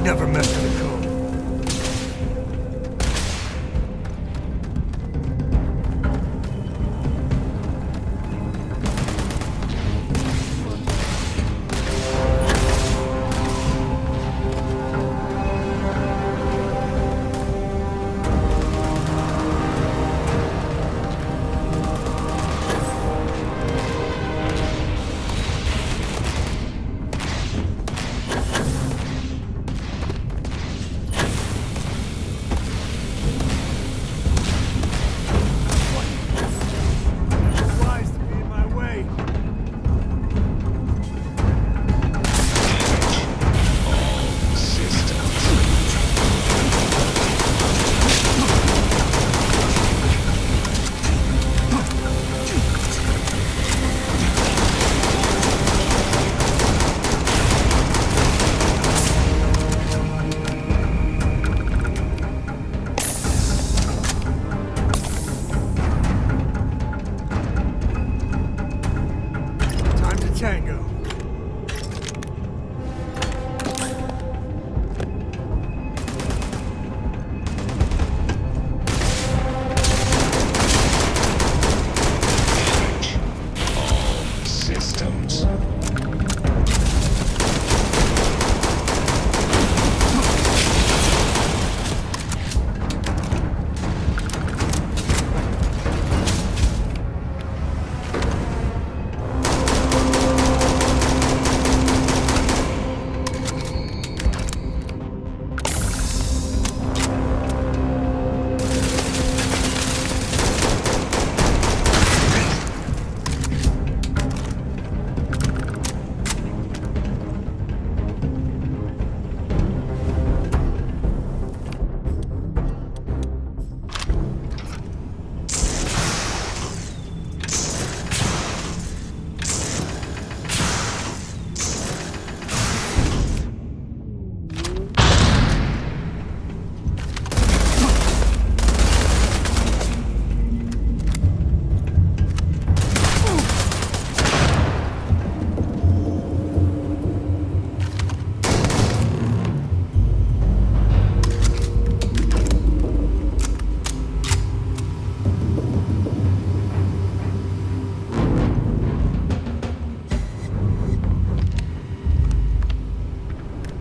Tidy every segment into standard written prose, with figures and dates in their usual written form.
never mess with a code. Tango. All systems.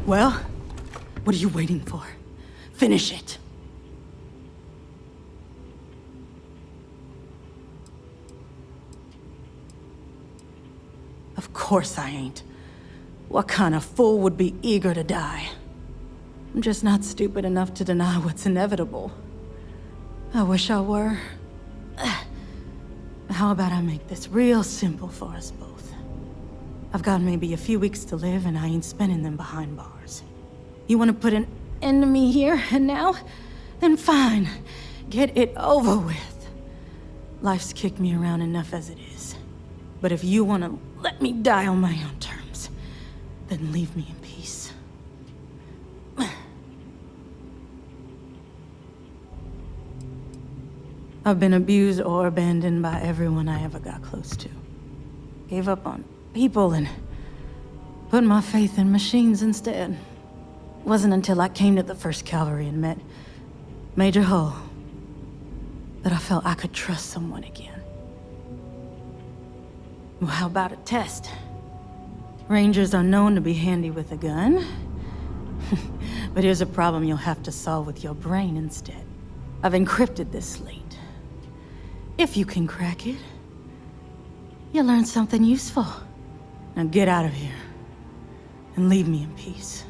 Well, what are you waiting for? Finish it. Of course I ain't. What kind of fool would be eager to die? I'm just not stupid enough to deny what's inevitable. I wish I were. How about I make this real simple for us both? I've got maybe a few weeks to live, and I ain't spending them behind bars. You want to put an end to me here and now? Then fine. Get it over with. Life's kicked me around enough as it is. But if you want to let me die on my own terms, then leave me in peace. I've been abused or abandoned by everyone I ever got close to. Gave up on people and put my faith in machines instead. Wasn't until I came to the 1st Cavalry and met Major Hull that I felt I could trust someone again. Well, how about a test? Rangers are known to be handy with a gun. But here's a problem you'll have to solve with your brain instead. I've encrypted this slate. If you can crack it, you'll learn something useful. Now get out of here and leave me in peace.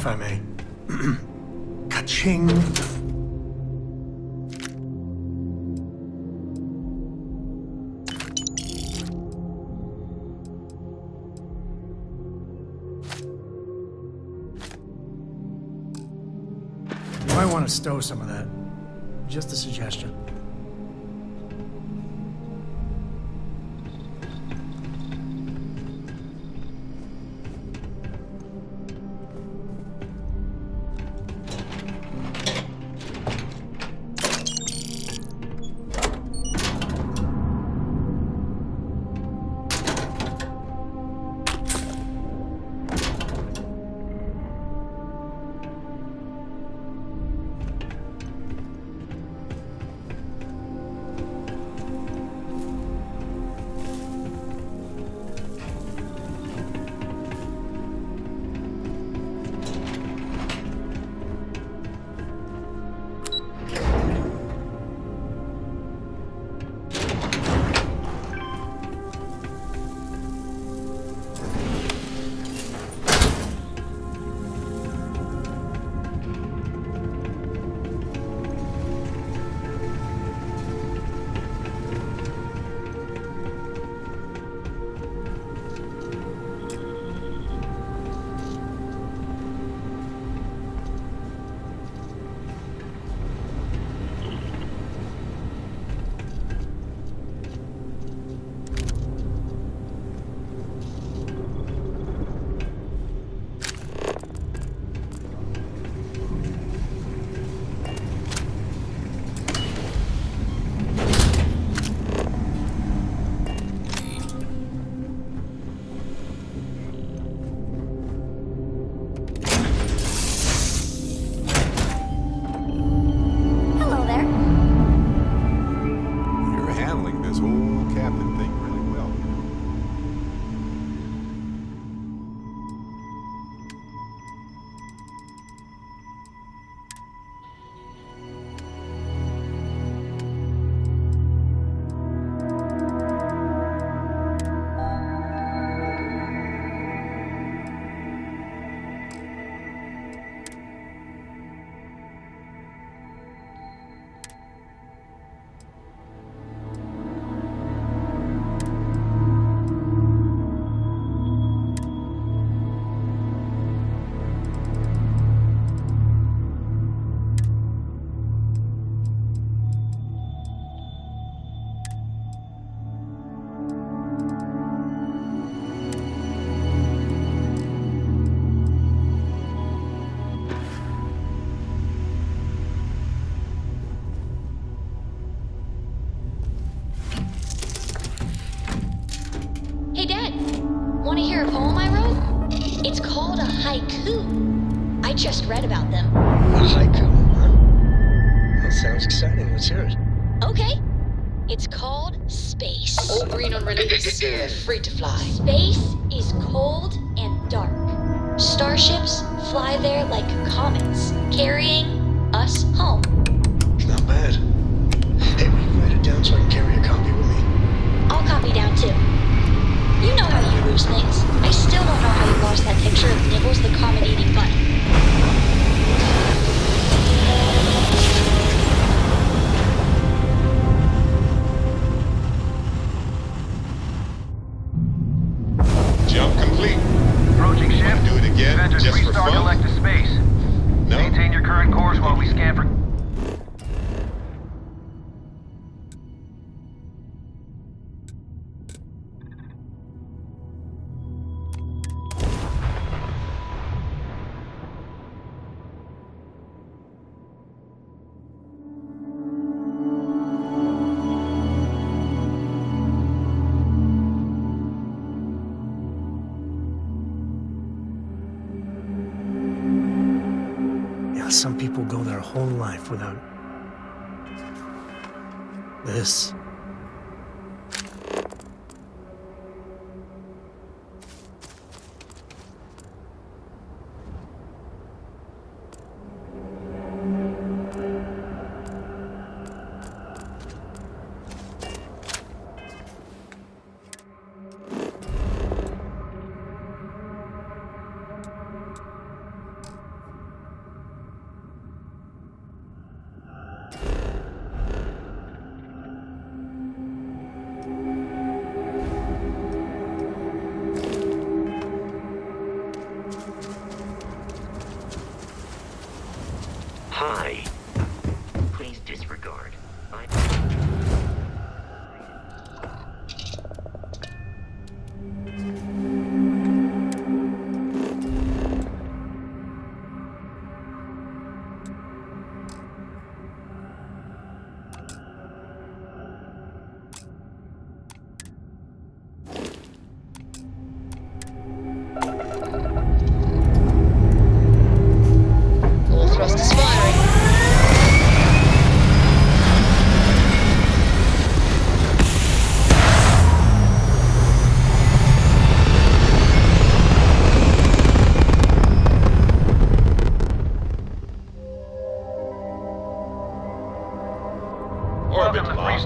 I may. Ka-ching! You might want to stow some of that. Just a suggestion. Want to hear a poem I wrote? It's called a haiku. I just read about them. A haiku, huh? That sounds exciting. Let's hear it. Okay. It's called Space. All green on release. Free to fly. Space is cold and dark. Starships fly there like comets, carrying us home. Not bad. Hey, will you write it down so I can carry a copy with me? I'll copy down too. You know how you lose things. I still don't know how you lost that picture of Nibbles the comet-eating bunny. Jump complete. Approaching ship. Do it again, Enter just for restart fun? elect to space. No. Maintain your current course while we scan for... Some people go their whole life without this.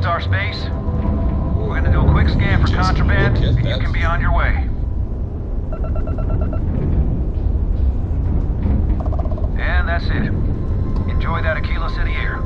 Star Space. We're gonna do a quick scan for Just contraband, look at and you that can be on your way. And that's it. Enjoy that Aquila City air.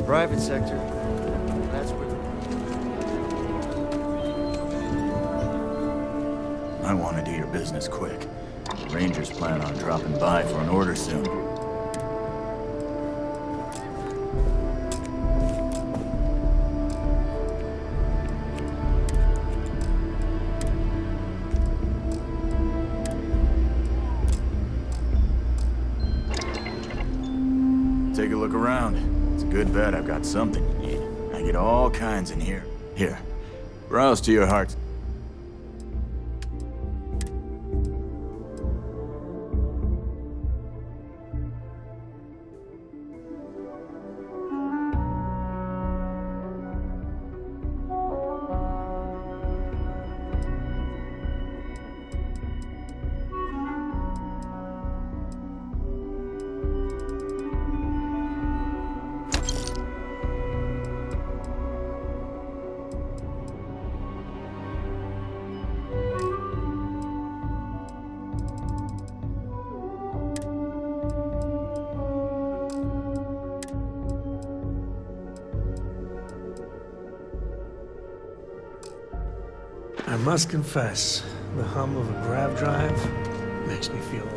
Private sector. That's where... I want to do your business quick. Rangers plan on dropping by for an order soon. Take a look around. It's a good bet I've got something you need. I get all kinds in here. Here, browse to your heart's... I must confess, the hum of a grav drive makes me feel alive.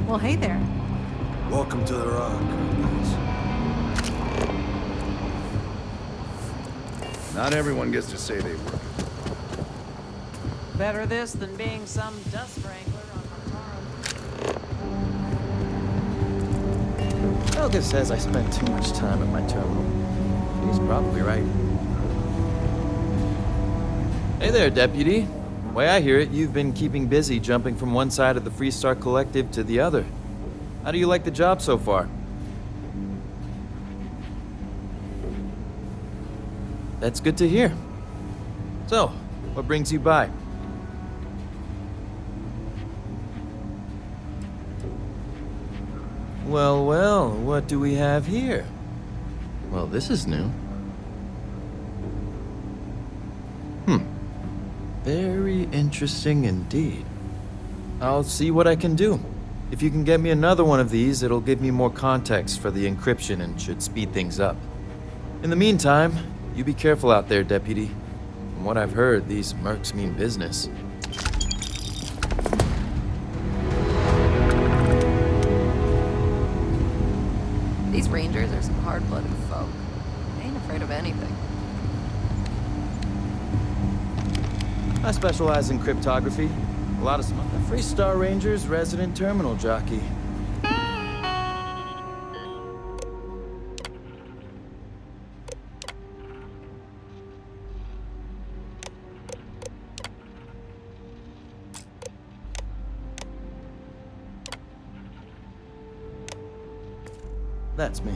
Well, hey there. Welcome to the Rock. Not everyone gets to say they work. Better this than being some dust wrangler on the farm. Helga says I spend too much time at my terminal. She's probably right. Hey there, Deputy. Way I hear it, you've been keeping busy jumping from one side of the Freestar Collective to the other. How do you like the job so far? That's good to hear. So, what brings you by? Well, well, what do we have here? Well, this is new. Very interesting indeed. I'll see what I can do. If you can get me another one of these, it'll give me more context for the encryption and should speed things up. In the meantime, you be careful out there, Deputy. From what I've heard, these mercs mean business. These Rangers are some hard-blooded folk. They ain't afraid of anything. I specialize in cryptography. A lot of smart. A Free Star Ranger's resident terminal jockey. That's me.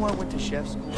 I went to chef school.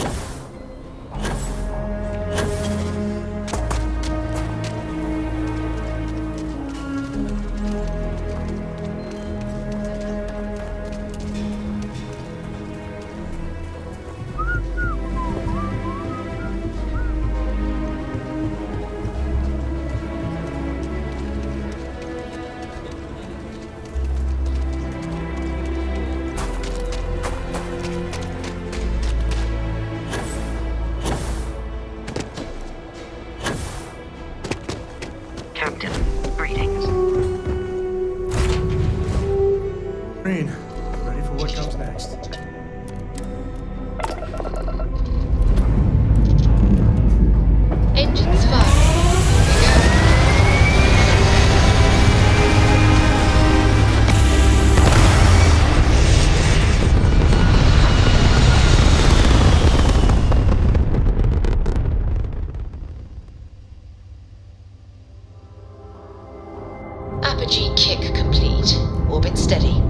Captain, greetings. Green, ready for what comes next. Engines firing. Apogee kick complete. Orbit steady.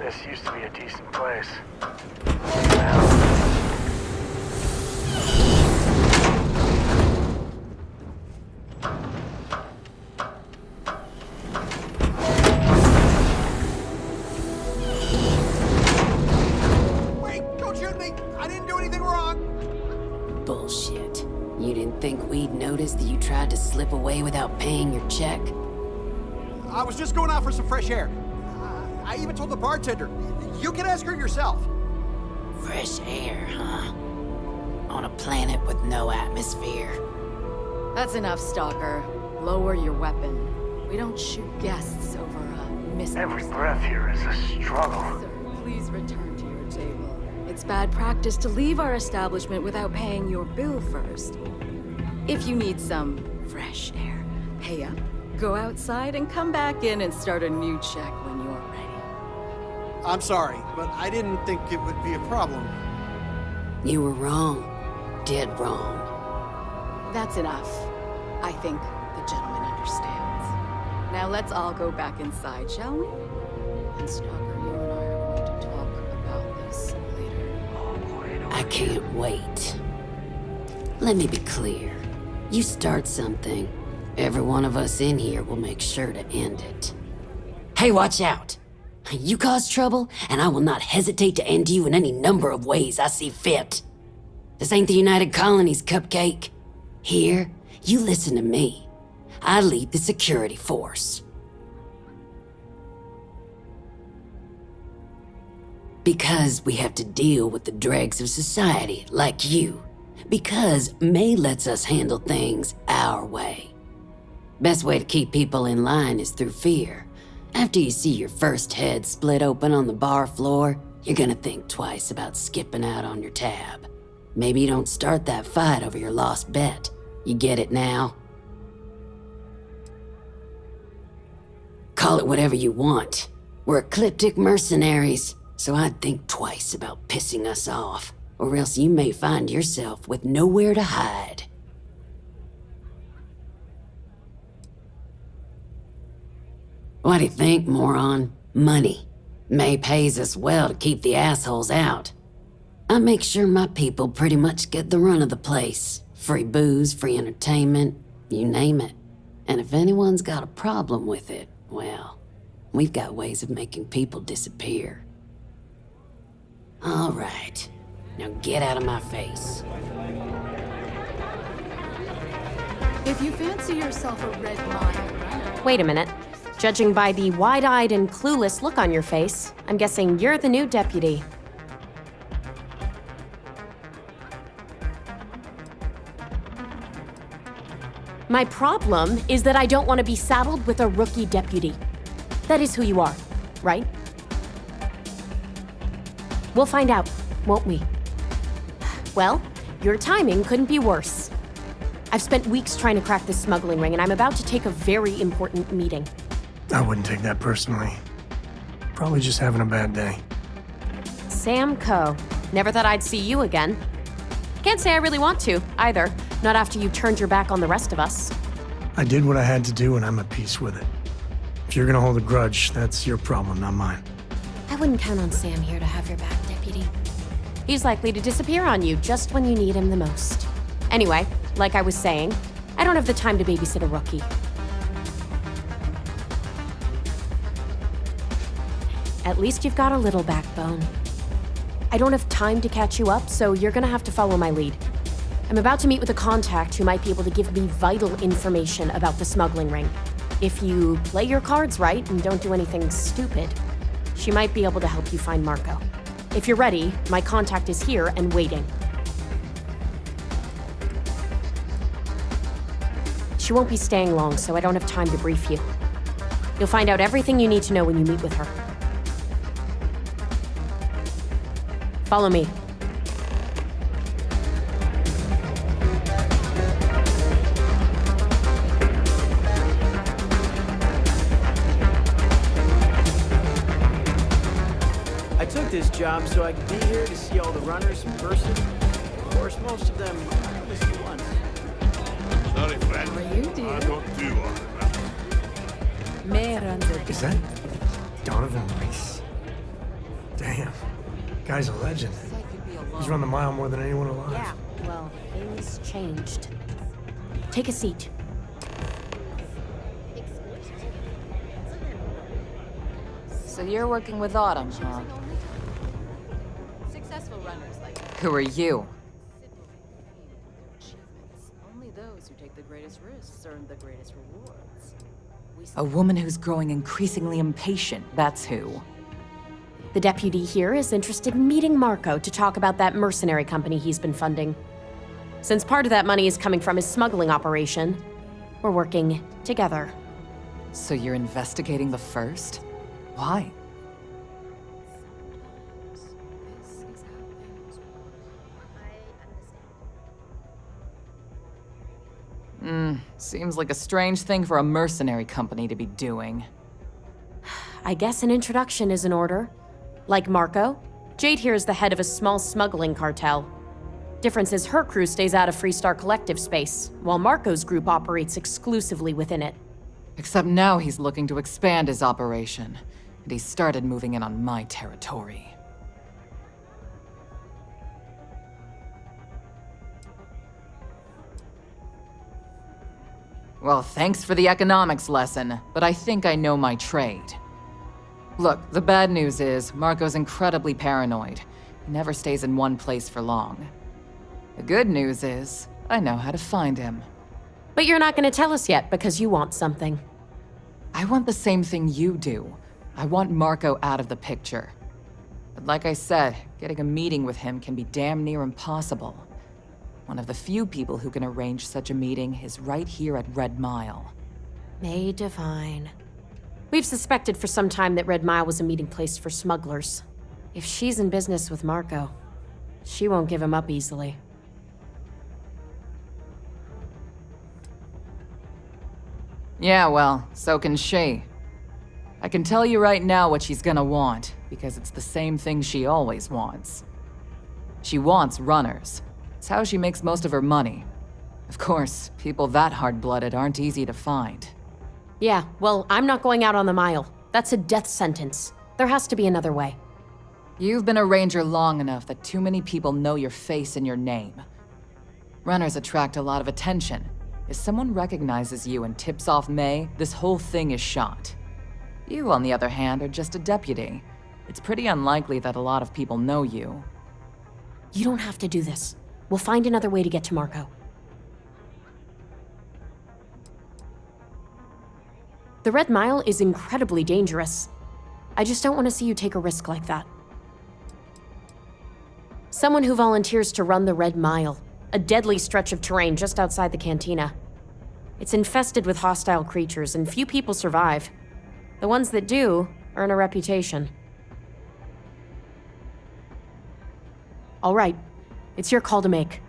This used to be a decent place. Wait, don't shoot me! I didn't do anything wrong! Bullshit. You didn't think we'd notice that you tried to slip away without paying your check? I was just going out for some fresh air. I even told the bartender. You can ask her yourself. Fresh air, huh? On a planet with no atmosphere. That's enough, Stalker. Lower your weapon. We don't shoot guests over a misunderstanding. Every breath here is a struggle. Sir, please return to your table. It's bad practice to leave our establishment without paying your bill first. If you need some fresh air, pay up, go outside, and come back in and start a new check when you're ready. I'm sorry, but I didn't think it would be a problem. You were wrong. Dead wrong. That's enough. I think the gentleman understands. Now let's all go back inside, shall we? And Stalker, you and I are going to talk about this later. I can't wait. Let me be clear. You start something, every one of us in here will make sure to end it. Hey, watch out! You cause trouble, and I will not hesitate to end you in any number of ways I see fit. This ain't the United Colonies, Cupcake. Here, you listen to me. I lead the security force. Because we have to deal with the dregs of society, like you. Because May lets us handle things our way. Best way to keep people in line is through fear. After you see your first head split open on the bar floor, you're gonna think twice about skipping out on your tab. Maybe you don't start that fight over your lost bet. You get it now? Call it whatever you want. We're ecliptic mercenaries, so I'd think twice about pissing us off, or else you may find yourself with nowhere to hide. What do you think, moron? Money. May pays us well to keep the assholes out. I make sure my people pretty much get the run of the place. Free booze, free entertainment, you name it. And if anyone's got a problem with it, well, we've got ways of making people disappear. All right, now get out of my face. If you fancy yourself a red mile... Wait a minute. Judging by the wide-eyed and clueless look on your face, I'm guessing you're the new deputy. My problem is that I don't want to be saddled with a rookie deputy. That is who you are, right? We'll find out, won't we? Well, your timing couldn't be worse. I've spent weeks trying to crack this smuggling ring, and I'm about to take a very important meeting. I wouldn't take that personally. Probably just having a bad day. Sam Coe. Never thought I'd see you again. Can't say I really want to, either. Not after you turned your back on the rest of us. I did what I had to do, and I'm at peace with it. If you're gonna hold a grudge, that's your problem, not mine. I wouldn't count on Sam here to have your back, Deputy. He's likely to disappear on you just when you need him the most. Anyway, like I was saying, I don't have the time to babysit a rookie. At least you've got a little backbone. I don't have time to catch you up, so you're gonna have to follow my lead. I'm about to meet with a contact who might be able to give me vital information about the smuggling ring. If you play your cards right and don't do anything stupid, she might be able to help you find Marco. If you're ready, my contact is here and waiting. She won't be staying long, so I don't have time to brief you. You'll find out everything you need to know when you meet with her. Follow me. I took this job so I could be here to see all the runners in person. Of course, most of them I only see once. Sorry, friend. How are you, dear? I don't do all Is that Donovan Reese? Damn. Guy's a legend. He's run the mile more than anyone alive. Yeah, well, things changed. Take a seat. So you're working with Autumn, huh? Successful runners like Who are you? only those who take the greatest risks earn the greatest rewards. A woman who's growing increasingly impatient, that's who. The deputy here is interested in meeting Marco to talk about that mercenary company he's been funding. Since part of that money is coming from his smuggling operation, we're working together. So you're investigating the first? Why? Seems like a strange thing for a mercenary company to be doing. I guess an introduction is in order. Like Marco, Jade here is the head of a small smuggling cartel. Difference is her crew stays out of Freestar Collective space, while Marco's group operates exclusively within it. Except now he's looking to expand his operation, and he's started moving in on my territory. Well, thanks for the economics lesson, but I think I know my trade. Look, the bad news is, Marco's incredibly paranoid. He never stays in one place for long. The good news is, I know how to find him. But you're not going to tell us yet because you want something. I want the same thing you do. I want Marco out of the picture. But like I said, getting a meeting with him can be damn near impossible. One of the few people who can arrange such a meeting is right here at Red Mile. May Divine. We've suspected for some time that Red Mile was a meeting place for smugglers. If she's in business with Marco, she won't give him up easily. Yeah, well, so can she. I can tell you right now what she's gonna want, because it's the same thing she always wants. She wants runners. It's how she makes most of her money. Of course, people that hard-blooded aren't easy to find. Yeah, well, I'm not going out on the mile. That's a death sentence. There has to be another way. You've been a ranger long enough that too many people know your face and your name. Runners attract a lot of attention. If someone recognizes you and tips off May, this whole thing is shot. You, on the other hand, are just a deputy. It's pretty unlikely that a lot of people know you. You don't have to do this. We'll find another way to get to Marco. The Red Mile is incredibly dangerous. I just don't want to see you take a risk like that. Someone who volunteers to run the Red Mile, a deadly stretch of terrain just outside the cantina. It's infested with hostile creatures, and few people survive. The ones that do earn a reputation. All right, it's your call to make.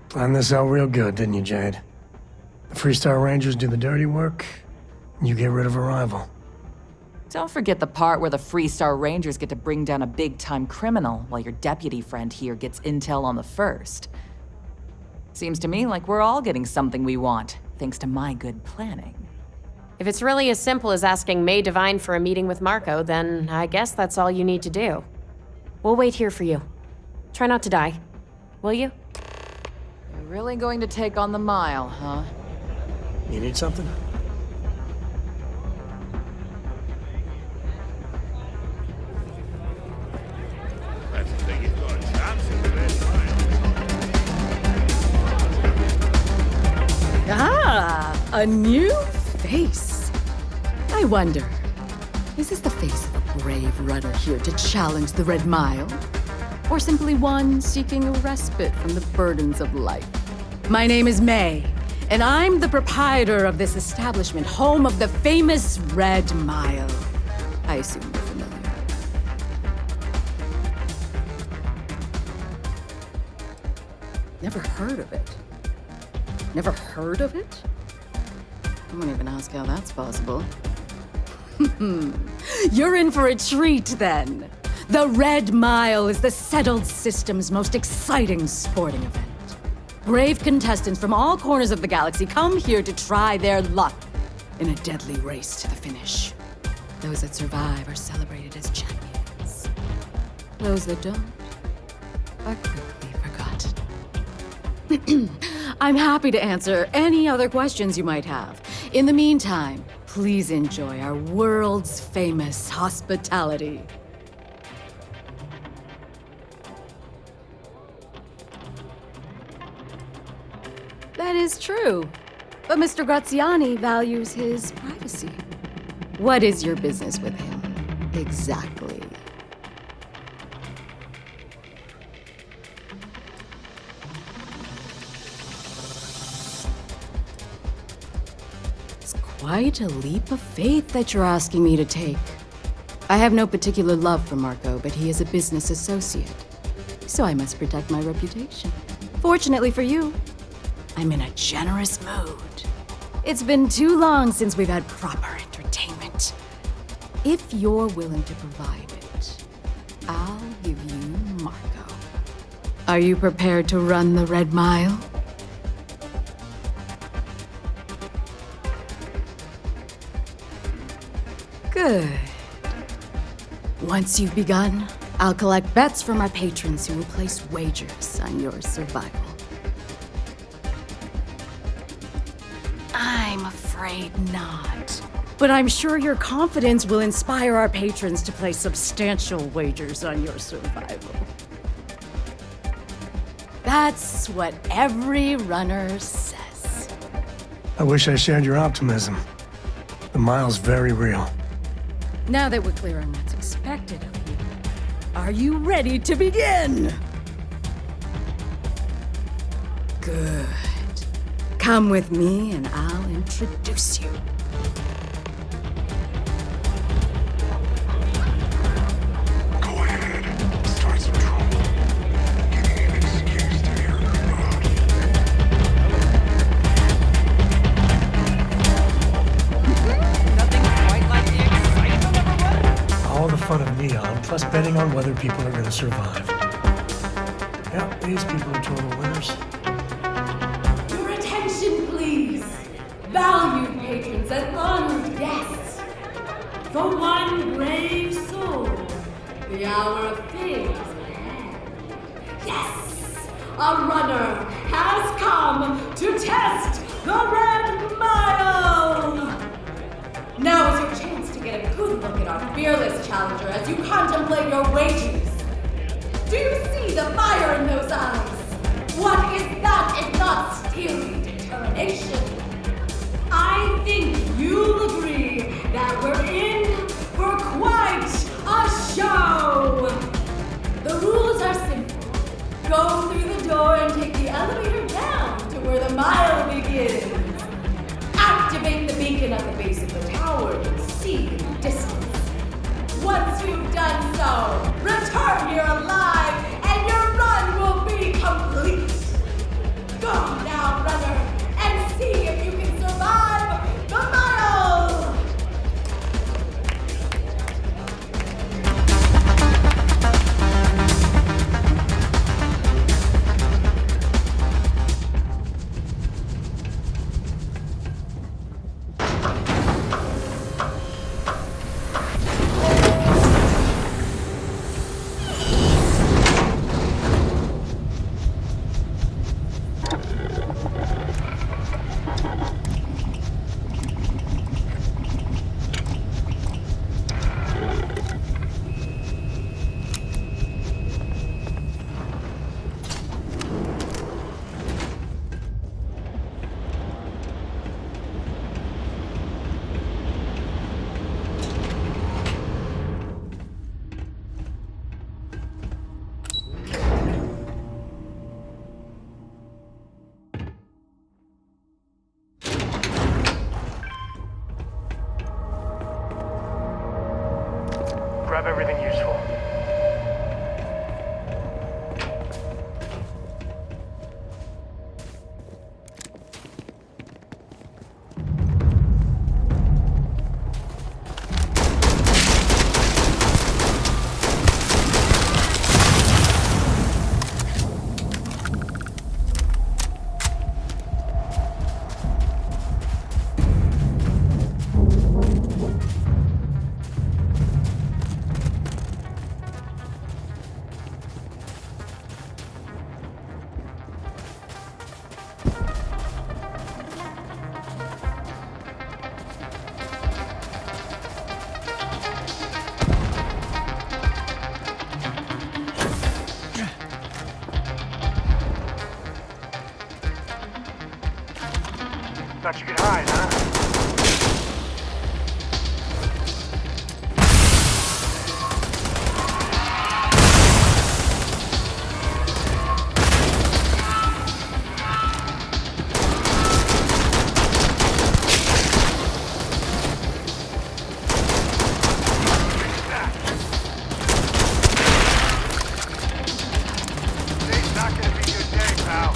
Planned this out real good, didn't you, Jade? The Freestar Rangers do the dirty work, and you get rid of a rival. Don't forget the part where the Freestar Rangers get to bring down a big-time criminal while your deputy friend here gets intel on the first. Seems to me like we're all getting something we want, thanks to my good planning. If it's really as simple as asking May Divine for a meeting with Marco, then I guess that's all you need to do. We'll wait here for you. Try not to die, will you? You're really going to take on the mile, huh? You need something? Let's think he's got a chance in the Red Mile. Ah, a new face. I wonder, is this the face of a brave runner here to challenge the Red Mile? Or simply one seeking a respite from the burdens of life? My name is May, and I'm the proprietor of this establishment, home of the famous Red Mile. I assume you're familiar. Never heard of it. Never heard of it? I won't even ask how that's possible. You're in for a treat, then. The Red Mile is the settled system's most exciting sporting event. Brave contestants from all corners of the galaxy come here to try their luck in a deadly race to the finish. Those that survive are celebrated as champions. Those that don't are quickly forgotten. I'm happy to answer any other questions you might have. In the meantime, please enjoy our world's famous hospitality. That is true. But Mr. Graziani values his privacy. What is your business with him, exactly? It's quite a leap of faith that you're asking me to take. I have no particular love for Marco, but he is a business associate. So I must protect my reputation. Fortunately for you, I'm in a generous mood. It's been too long since we've had proper entertainment. If you're willing to provide it, I'll give you Marco. Are you prepared to run the Red Mile? Good. Once you've begun, I'll collect bets from our patrons who will place wagers on your survival. I'm afraid not. But I'm sure your confidence will inspire our patrons to place substantial wagers on your survival. That's what every runner says. I wish I shared your optimism. The mile's very real. Now that we're clear on what's expected of you, are you ready to begin? Good. Come with me and I'll introduce you. All the fun of Neon, plus betting on whether people are going to survive. Yep, these people are total winners. Your attention, please. Valued patrons and honored guests. For one brave soul, the hour of fate is at hand. Yes, a runner has come to test the Red Mile. Now is your chance to get a good look at our fearless challenger as you contemplate your wagers. Do you see the fire in those eyes? What is that if not steely determination? I think you'll agree that we're in for quite a show. The rules are simple. Go through the door and take the elevator down to where the mile begins. Activate the beacon at the base of the tower and see in the distance. Once you've done so, return here alive and your run will be complete. Go now, runner, and see if you can survive the mile! Grab everything useful. Thought you could hide, huh? Today's not gonna be your day, pal.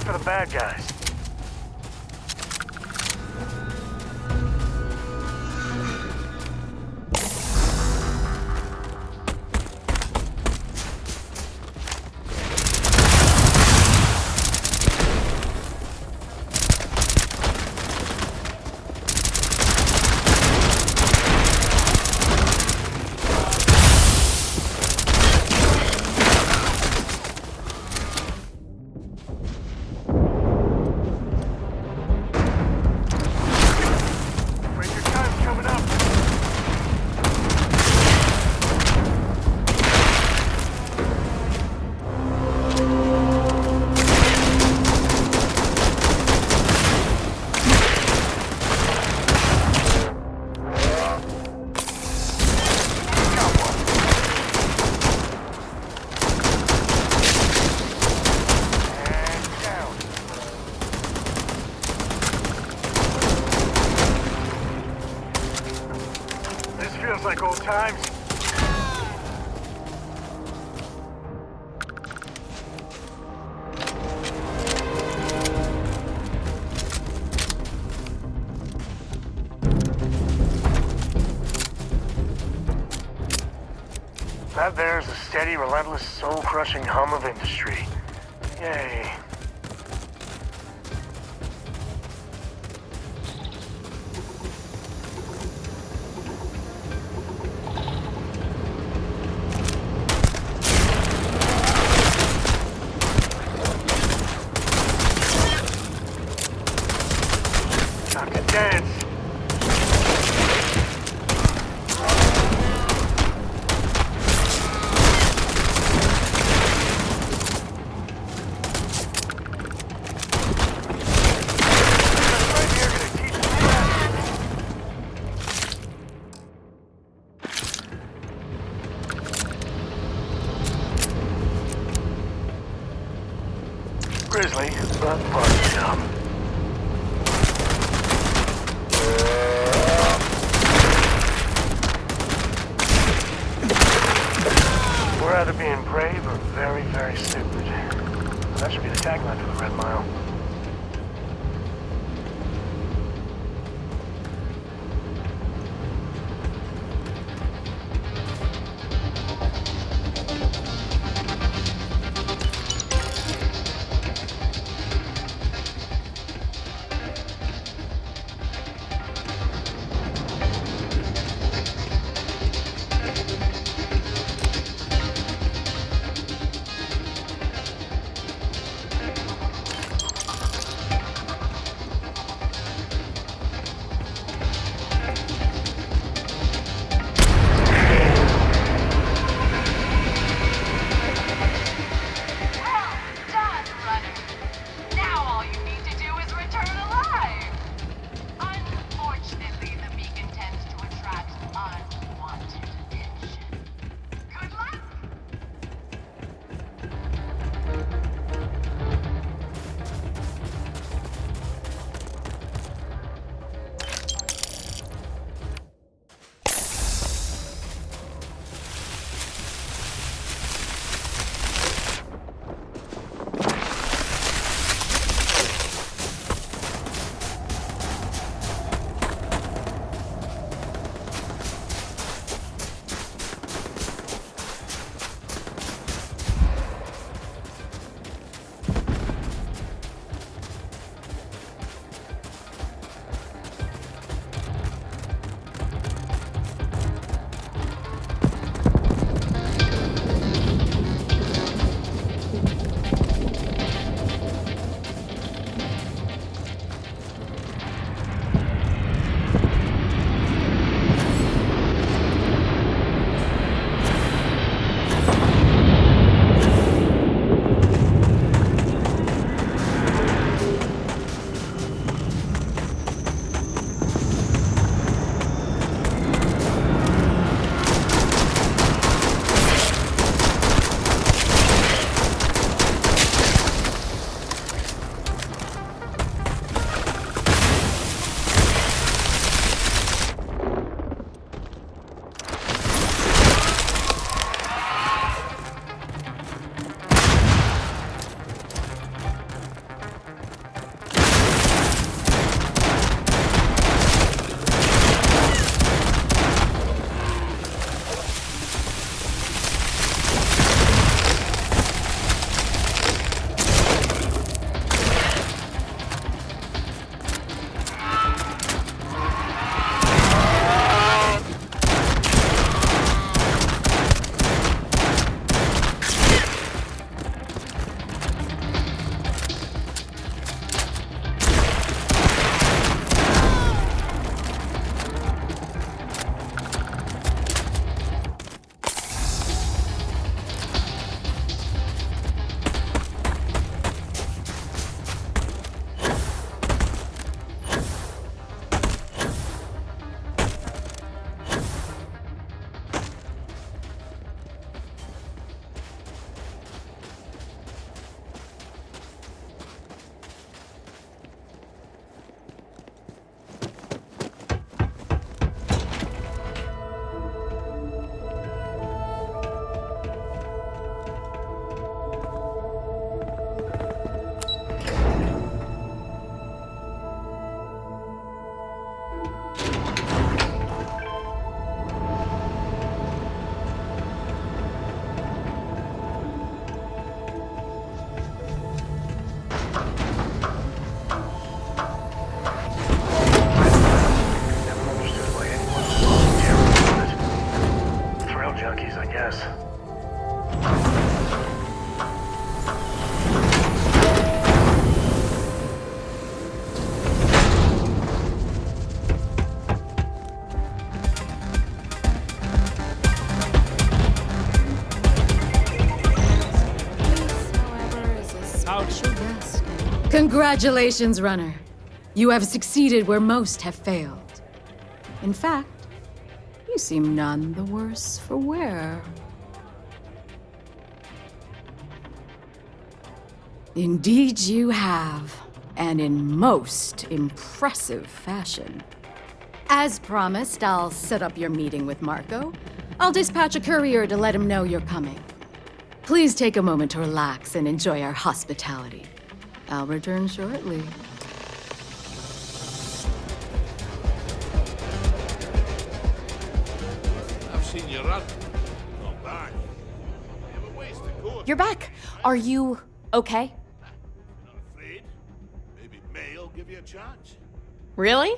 For the bad guys. Feels like old times. That there's a steady, relentless, soul-crushing hum of industry. Yay. Dance. Grizzly, but part of the job. We're either being brave or very, very stupid. That should be the tagline for the Red Mile. Congratulations, runner. You have succeeded where most have failed. In fact, you seem none the worse for wear. Indeed you have, and in most impressive fashion. As promised, I'll set up your meeting with Marco. I'll dispatch a courier to let him know you're coming. Please take a moment to relax and enjoy our hospitality. I'll return shortly. I've seen you run. Not back. You have a ways to go. You're back. Are you okay? Not afraid? Maybe May'll give you a chance. Really?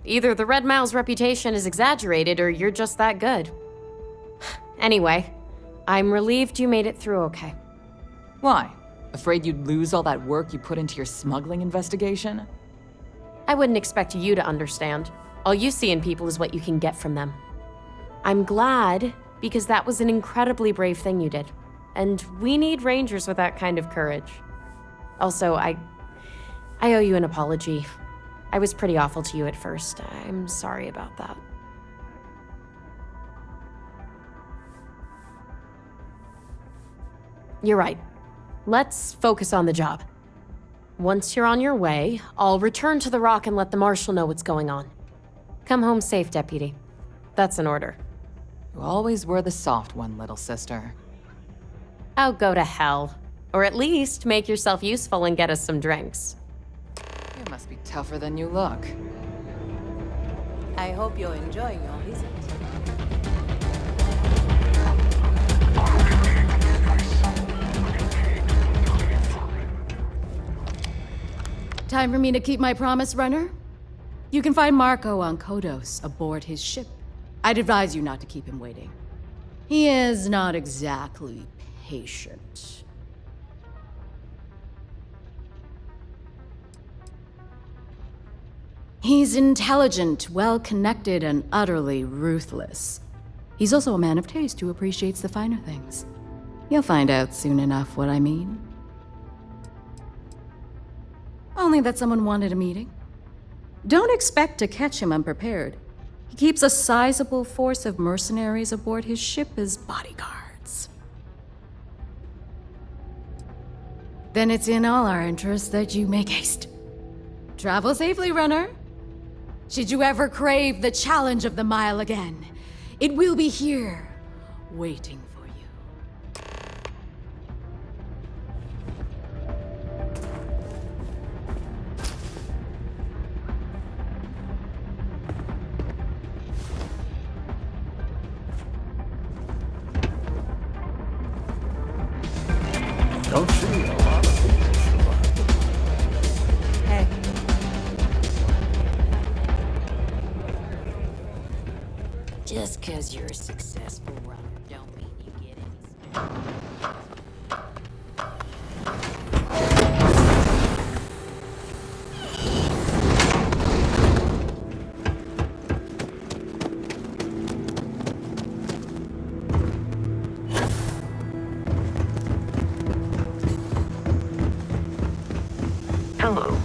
Either the Red Mile's reputation is exaggerated or you're just that good. Anyway, I'm relieved you made it through okay. Why? Afraid you'd lose all that work you put into your smuggling investigation? I wouldn't expect you to understand. All you see in people is what you can get from them. I'm glad, because that was an incredibly brave thing you did. And we need rangers with that kind of courage. Also, I owe you an apology. I was pretty awful to you at first. I'm sorry about that. You're right. Let's focus on the job. Once you're on your way, I'll return to the Rock and let the Marshal know what's going on. Come home safe, Deputy. That's an order. You always were the soft one, little sister. Oh, go to hell. Or at least make yourself useful and get us some drinks. You must be tougher than you look. I hope you're enjoying your visit. Time for me to keep my promise, runner? You can find Marco on Kodos aboard his ship. I'd advise you not to keep him waiting. He is not exactly patient. He's intelligent, well-connected, and utterly ruthless. He's also a man of taste who appreciates the finer things. You'll find out soon enough what I mean. Only that someone wanted a meeting. Don't expect to catch him unprepared. He keeps a sizable force of mercenaries aboard his ship as bodyguards. Then it's in all our interests that you make haste. Travel safely, runner. Should you ever crave the challenge of the mile again, it will be here, waiting for you. Don't see a lot of people survive. Hey. Just 'cause you're a successful runner don't mean you get any Hello.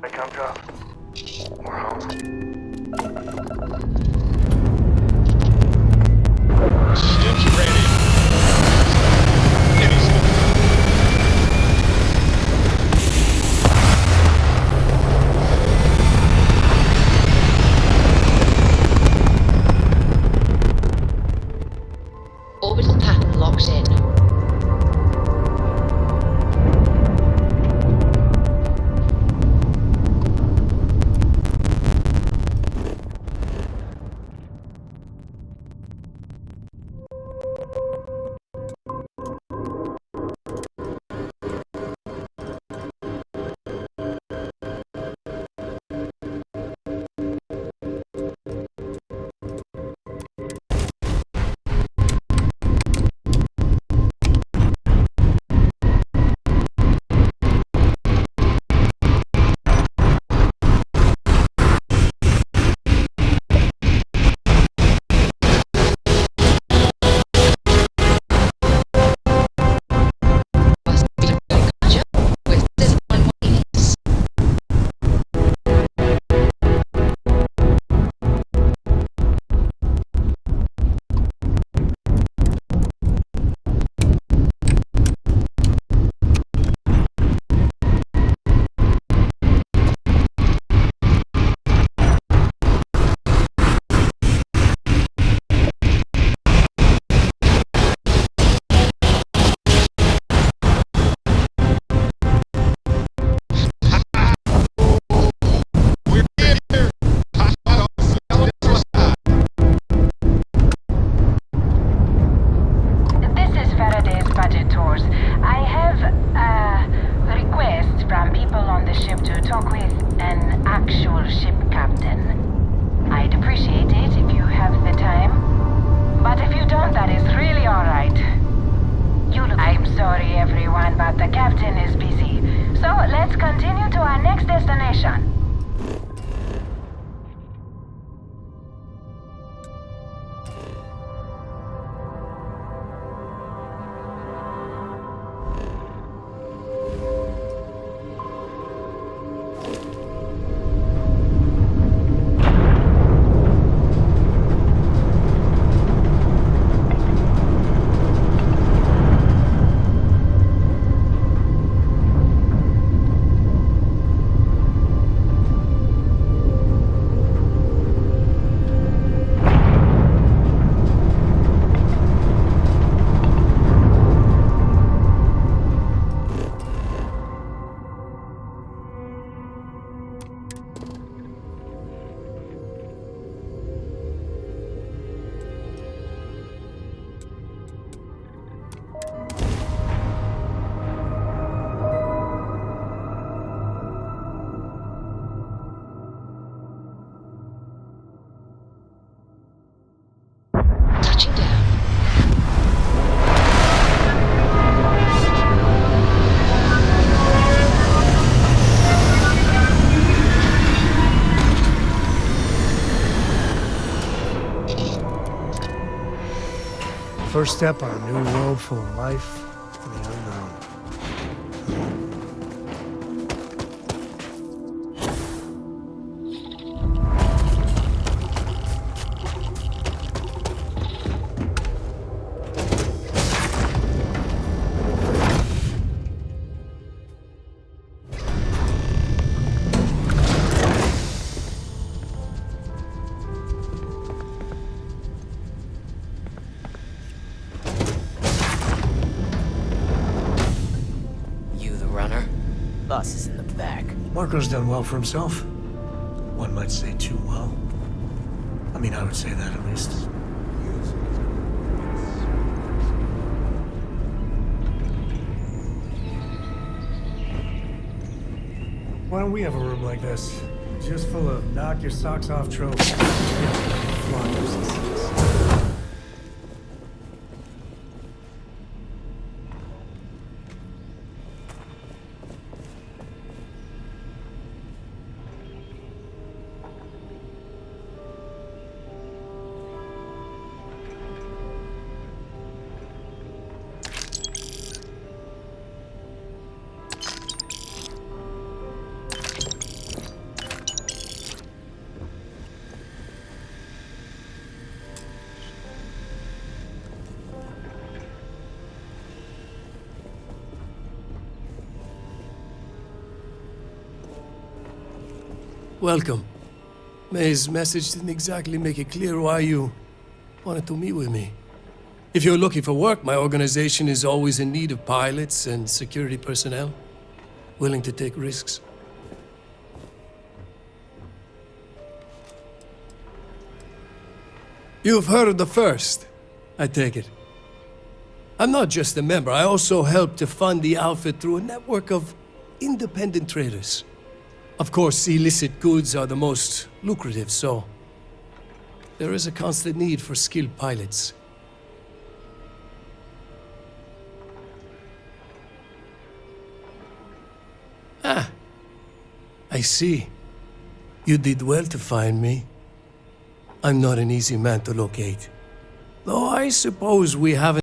I come drop. We're home. Ship's ready. Any Orbital pattern locked in. sorry, everyone, but the captain is busy. So let's continue to our next destination. Touching down. First step on a new road full of life and the unknown. Boss is in the back. Marco's done well for himself. One might say too well. I mean, I would say that at least. Why don't we have a room like this? Just full of knock your socks off trophies. Flyers and things. Welcome. May's message didn't exactly make it clear why you wanted to meet with me. If you're looking for work, my organization is always in need of pilots and security personnel, willing to take risks. You've heard of the First, I take it. I'm not just a member, I also help to fund the outfit through a network of independent traders. Of course, illicit goods are the most lucrative, so there is a constant need for skilled pilots. Ah, I see. You did well to find me. I'm not an easy man to locate. Though I suppose we haven't